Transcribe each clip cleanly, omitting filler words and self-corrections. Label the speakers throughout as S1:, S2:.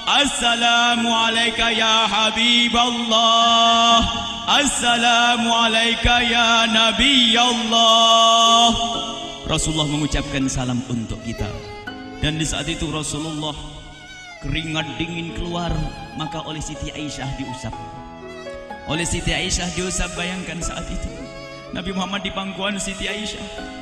S1: Assalamu alayka ya Habiballah, Assalamu alayka ya Nabi Allah. Rasulullah mengucapkan salam untuk kita. Dan di saat itu Rasulullah keringat dingin keluar, maka oleh Siti Aisyah diusap. Oleh Siti Aisyah diusap, bayangkan saat itu Nabi Muhammad di pangkuan Siti Aisyah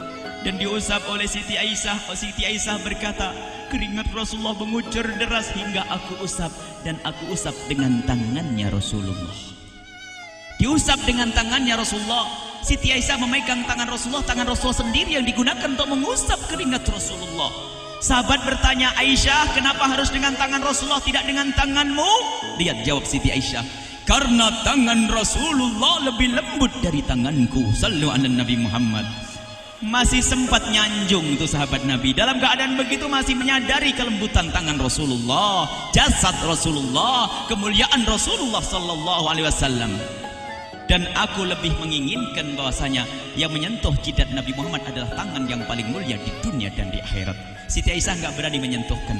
S1: dan diusap oleh Siti Aisyah. Siti Aisyah berkata, keringat Rasulullah mengucur deras hingga aku usap, dan aku usap dengan tangannya Rasulullah. Diusap dengan tangannya Rasulullah. Siti Aisyah memegang tangan Rasulullah sendiri yang digunakan untuk mengusap keringat Rasulullah. Sahabat bertanya, Aisyah, kenapa harus dengan tangan Rasulullah tidak dengan tanganmu? Lihat jawab Siti Aisyah, karena tangan Rasulullah lebih lembut dari tanganku. Sallu ala Nabi Muhammad. Masih sempat nyanjung itu sahabat Nabi. Dalam keadaan begitu masih menyadari kelembutan tangan Rasulullah, jasad Rasulullah, kemuliaan Rasulullah sallallahu alaihi wasallam. Dan aku lebih menginginkan bahwasanya yang menyentuh jidat Nabi Muhammad adalah tangan yang paling mulia di dunia dan di akhirat. Siti Aisyah nggak berani menyentuhkan.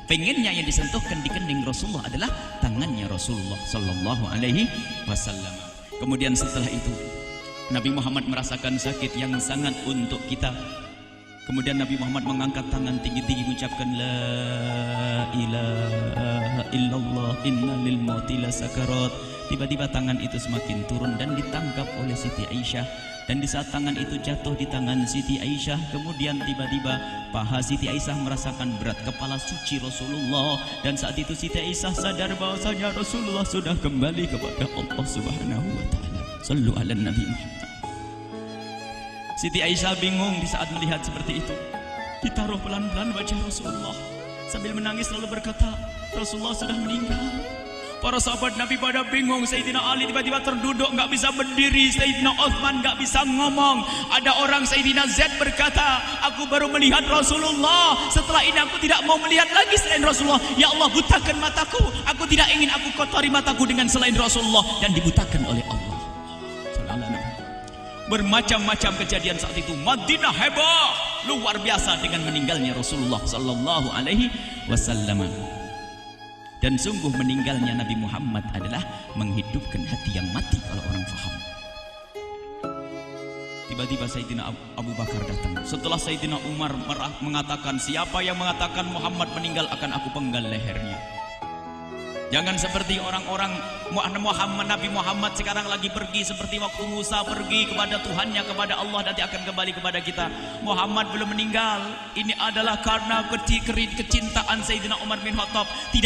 S1: Pengennya yang disentuhkan di kening Rasulullah adalah tangannya Rasulullah sallallahu alaihi wasallam. Kemudian setelah itu Nabi Muhammad merasakan sakit yang sangat untuk kita. Kemudian Nabi Muhammad mengangkat tangan tinggi-tinggi mengucapkan la ilaha illallah inna lil mauti lasakarat. Tiba-tiba tangan itu semakin turun dan ditangkap oleh Siti Aisyah. Dan di saat tangan itu jatuh di tangan Siti Aisyah, kemudian tiba-tiba paha Siti Aisyah merasakan berat kepala suci Rasulullah. Dan saat itu Siti Aisyah sadar bahwasanya Rasulullah sudah kembali kepada Allah Subhanahu wa taala. Sallu ala Nabi Muhammad. Siti Aisyah bingung di saat melihat seperti itu. Ditaruh pelan-pelan wajah Rasulullah sambil menangis lalu berkata, Rasulullah sudah meninggal. Para sahabat Nabi pada bingung. Sayyidina Ali tiba-tiba terduduk, nggak bisa berdiri. Sayyidina Utsman nggak bisa ngomong. Ada orang Sayyidina Zaid berkata, aku baru melihat Rasulullah. Setelah ini aku tidak mau melihat lagi selain Rasulullah. Ya Allah, butakan mataku. Aku tidak ingin aku kotori mataku dengan selain Rasulullah. Dan dibutakan oleh Allah. Bermacam-macam kejadian saat itu. Madinah heboh luar biasa dengan meninggalnya Rasulullah sallallahu alaihi wasallam. Dan sungguh meninggalnya Nabi Muhammad adalah menghidupkan hati yang mati kalau orang faham. Tiba-tiba Sayyidina Abu Bakar datang. Setelah Sayyidina Umar mengatakan, siapa yang mengatakan Muhammad meninggal akan aku penggal lehernya. Jangan seperti orang-orang Nabi Muhammad sekarang lagi pergi seperti waktu Musa pergi kepada Tuhannya, kepada Allah, nanti akan kembali kepada kita. Muhammad belum meninggal. Ini adalah karena kecintaan Sayyidina Umar bin Khattab. Tidak